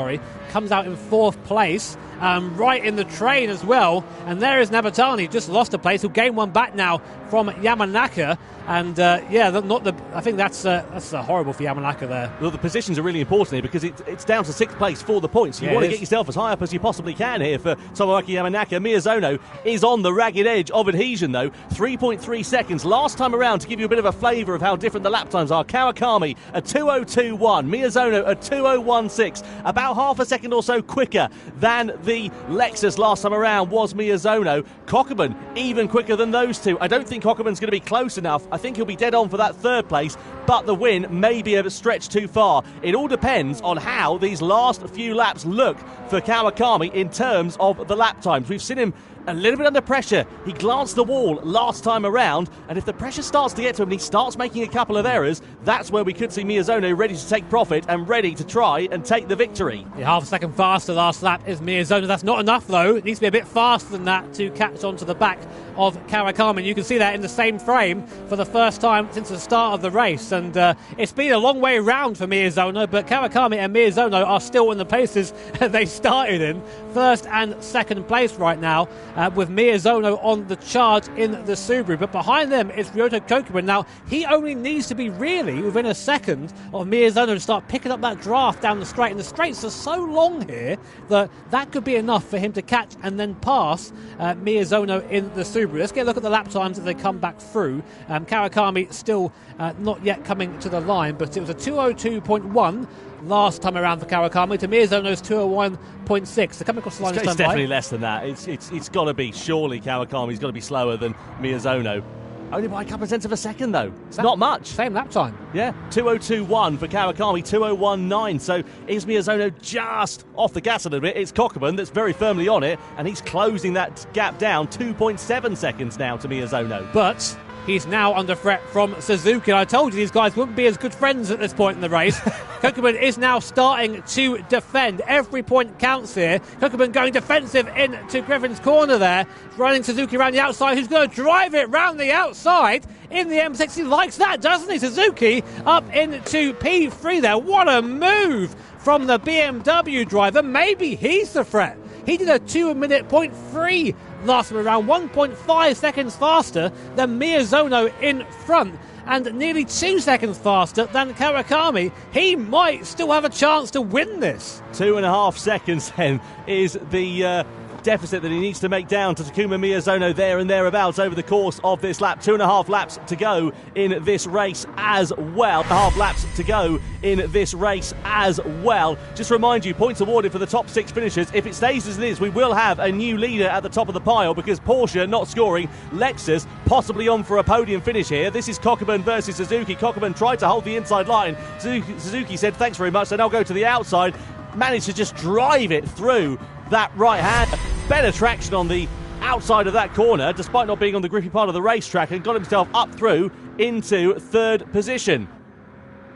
comes out in 4th place, right in the train as well, and there is Nabatani, just lost a place, who'll gain one back now from Yamanaka, and I think that's horrible for Yamanaka there.
Well, the positions are really important here because it's down to 6th place for the points. You want to get yourself as high up as you possibly can here for Tomoaki Yamanaka. Miyazono is on the ragged edge of adhesion though, 3.3 seconds last time around, to give you a bit of a flavour of how different the lap times are. Kawakami a 2:02.1, Miyazono a 2:01.6, about half a second or so quicker than the the Lexus last time around was Miyazono. Cockburn even quicker than those two. I don't think Cockburn's going to be close enough. I think he'll be dead on for that third place, but the win may be a stretch too far. It all depends on how these last few laps look for Kawakami in terms of the lap times. We've seen him a little bit under pressure. He glanced the wall last time around, and if the pressure starts to get to him and he starts making a couple of errors, that's where we could see Miyazono ready to take profit and ready to try and take the victory.
Yeah, half a second faster last lap is Miyazono. That's not enough though. It needs to be a bit faster than that to catch on to the back of Kawakami. And you can see that in the same frame for the first time since the start of the race. And it's been a long way round for Miyazono, but Kawakami and Miyazono are still in the places they started in. First and second place right now, with Miyazono on the charge in the Subaru. But behind them is Ryota Kokuben. Now, he only needs to be really within a second of Miyazono to start picking up that draft down the straight. And the straights are so long here that could be enough for him to catch and then pass Miyazono in the Subaru. Let's get a look at the lap times as they come back through. Kawakami still not yet coming to the line, but it was a 202.1 last time around for Kawakami to Miyazono's 201.6. They're coming across the line this time.
It's definitely less than that. It's got to be, surely Kawakami's got to be slower than Miyazono. Only by a couple of tenths of a second, though. It's not much.
Same lap time.
Yeah, 202.1 for Kawakami, 201.9. So is Miyazono just off the gas a little bit? It's Cockburn that's very firmly on it, and he's closing that gap down 2.7 seconds now to Miyazono.
But he's now under threat from Suzuki. I told you these guys wouldn't be as good friends at this point in the race. Kokuben is now starting to defend. Every point counts here. Kokuben going defensive into Griffin's corner there. Running Suzuki around the outside, who's going to drive it round the outside in the M6. He likes that, doesn't he? Suzuki up into P3 there. What a move from the BMW driver. Maybe he's the threat. He did a 2-minute .3 last time around, 1.5 seconds faster than Miyazono in front, and nearly 2 seconds faster than Kawakami. He might still have a chance to win this.
2.5 seconds then is the deficit that he needs to make down to Takuma Miyazono there and thereabouts over the course of this lap. 2.5 laps to go in this race as well. Half laps to go in this race as well. Just remind you, points awarded for the top 6 finishers. If it stays as it is, we will have a new leader at the top of the pile because Porsche not scoring. Lexus possibly on for a podium finish here. This is Cockburn versus Suzuki. Cockburn tried to hold the inside line. Suzuki said thanks very much, then I'll go to the outside. Managed to just drive it through that right hand. Better traction on the outside of that corner despite not being on the grippy part of the racetrack, and got himself up through into third position.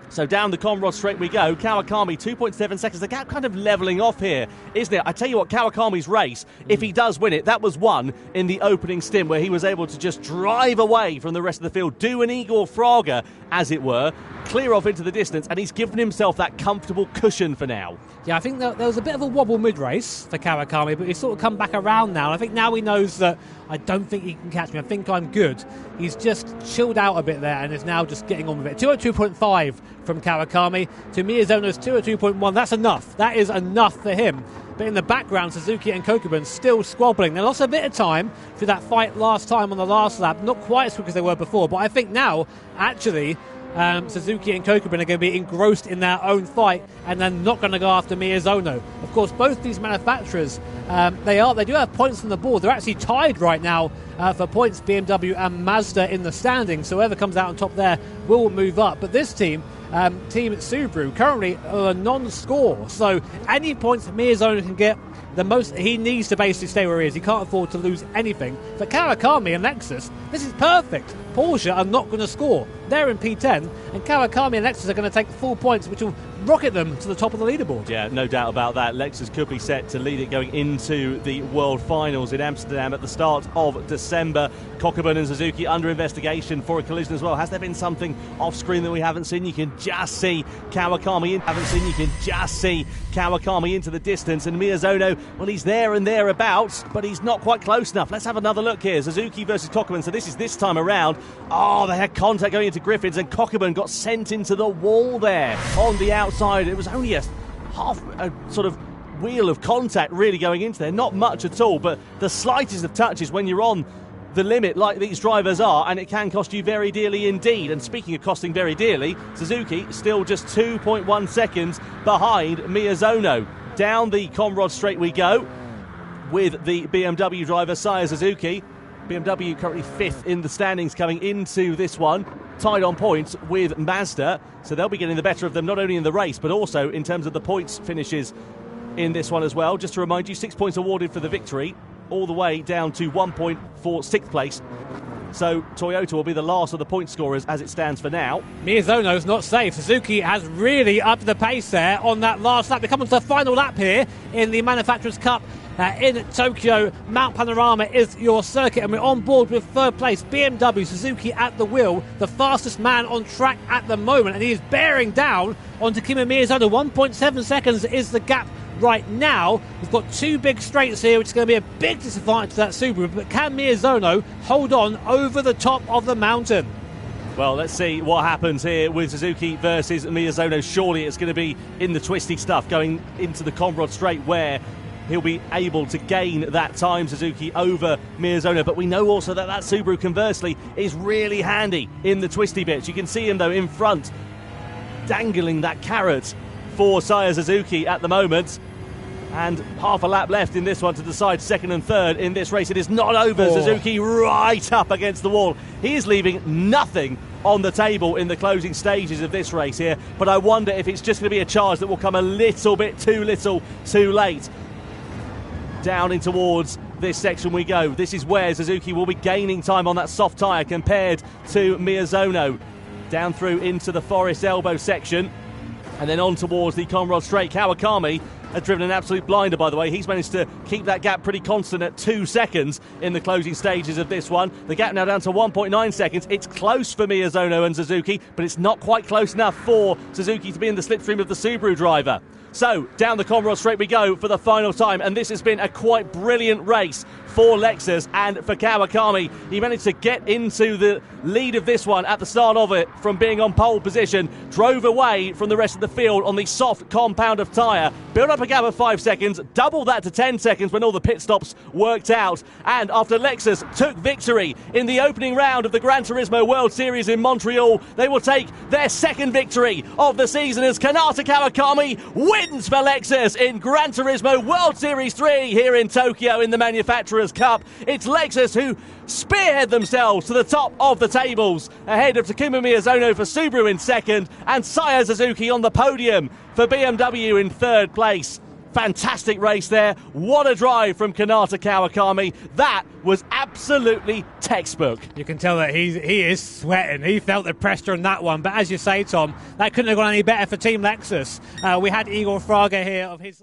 So down the Conrod straight we go. Kawakami 2.7 seconds. The gap kind of levelling off here, isn't it? I tell you what, Kawakami's race, if he does win it, that was won in the opening stint where he was able to just drive away from the rest of the field, do an Igor Fraga, as it were, clear off into the distance, and he's given himself that comfortable cushion for now.
Yeah, I think there was a bit of a wobble mid-race for Kawakami, but he's sort of come back around now. I think now he knows that I don't think he can catch me. I think I'm good. He's just chilled out a bit there and is now just getting on with it. 202.5 from Kawakami to Miyazono's 202.1. That's enough. That is enough for him. But in the background, Suzuki and Kokuben still squabbling. They lost a bit of time through that fight last time on the last lap. Not quite as quick as they were before, but I think now, actually, Suzuki and Kokuben are going to be engrossed in their own fight and then not going to go after Miyazono. Of course, both these manufacturers, they do have points on the board. They're actually tied right now for points, BMW and Mazda in the standings. So whoever comes out on top there will move up. But this team, Team Subaru, currently a non-score. So any points Miyazono can get, the most he needs to basically stay where he is. He can't afford to lose anything. For Kawakami and Lexus, this is perfect. Porsche are not going to score. They're in P10, and Kawakami and Lexus are going to take full points, which will rocket them to the top of the leaderboard.
Yeah, no doubt about that. Lexus could be set to lead it going into the World Finals in Amsterdam at the start of December. Cockburn and Suzuki under investigation for a collision as well. Has there been something off screen that we haven't seen? You can just see Kawakami into the distance, and Miyazono, well, he's there and thereabouts, but he's not quite close enough. Let's have another look here. Suzuki versus Cockburn. So this is this time around. Oh, they had contact going into Griffins, and Cockburn got sent into the wall there on the outside. It was only a sort of wheel of contact really going into there. Not much at all, but the slightest of touches when you're on the limit like these drivers are, and it can cost you very dearly indeed. And speaking of costing very dearly, Suzuki still just 2.1 seconds behind Miyazono. Down the Conrod straight we go. with the BMW driver, Saya Suzuki. BMW currently 5th in the standings coming into this one, tied on points with Mazda, so they'll be getting the better of them not only in the race but also in terms of the points finishes in this one as well. Just to remind you, 6 points awarded for the victory, all the way down to 1 point for 6th place. So Toyota will be the last of the point scorers as it stands for now.
Miyazono's not safe. Suzuki has really upped the pace there on that last lap. They come on to the final lap here in the Manufacturers' Cup in Tokyo. Mount Panorama is your circuit, and we're on board with 3rd place. BMW, Suzuki at the wheel, the fastest man on track at the moment, and he is bearing down on Takuma Miyazono. 1.7 seconds is the gap right now. We've got 2 big straights here, which is going to be a big disadvantage to that Subaru, but can Miyazono hold on over the top of the mountain?
Well, let's see what happens here with Suzuki versus Miyazono. Surely it's going to be in the twisty stuff going into the Conrod Straight where he'll be able to gain that time, Suzuki, over Miyazono. But we know also that Subaru, conversely, is really handy in the twisty bits. You can see him, though, in front, dangling that carrot for Saya Suzuki at the moment. And half a lap left in this one to decide 2nd and 3rd in this race. It is not over. Suzuki right up against the wall. He is leaving nothing on the table in the closing stages of this race here. But I wonder if it's just going to be a charge that will come a little bit too little too late. Down in towards this section we go. This is where Suzuki will be gaining time on that soft tyre compared to Miyazono. Down through into the Forest Elbow section and then on towards the Conrod Straight. Kawakami has driven an absolute blinder, by the way. He's managed to keep that gap pretty constant at 2 seconds in the closing stages of this one. The gap now down to 1.9 seconds. It's close for Miyazono and Suzuki, but it's not quite close enough for Suzuki to be in the slipstream of the Subaru driver. So, down the Conrod Straight we go for the final time, and this has been a quite brilliant race for Lexus and for Kawakami. He managed to get into the lead of this one at the start of it from being on pole position, drove away from the rest of the field on the soft compound of tyre, built up a gap of 5 seconds, doubled that to 10 seconds when all the pit stops worked out, and after Lexus took victory in the opening round of the Gran Turismo World Series in Montreal, they will take their 2nd victory of the season as Kanata Kawakami wins for Lexus in Gran Turismo World Series 3 here in Tokyo in the Manufacturers' Cup. It's Lexus who spearhead themselves to the top of the tables ahead of Takuma Miyazono for Subaru in 2nd and Saya Suzuki on the podium for BMW in 3rd place. Fantastic race there. What a drive from Kanata Kawakami. That was absolutely textbook.
You can tell that he is sweating. He felt the pressure on that one. But as you say, Tom, that couldn't have gone any better for Team Lexus. We had Igor Fraga here of his...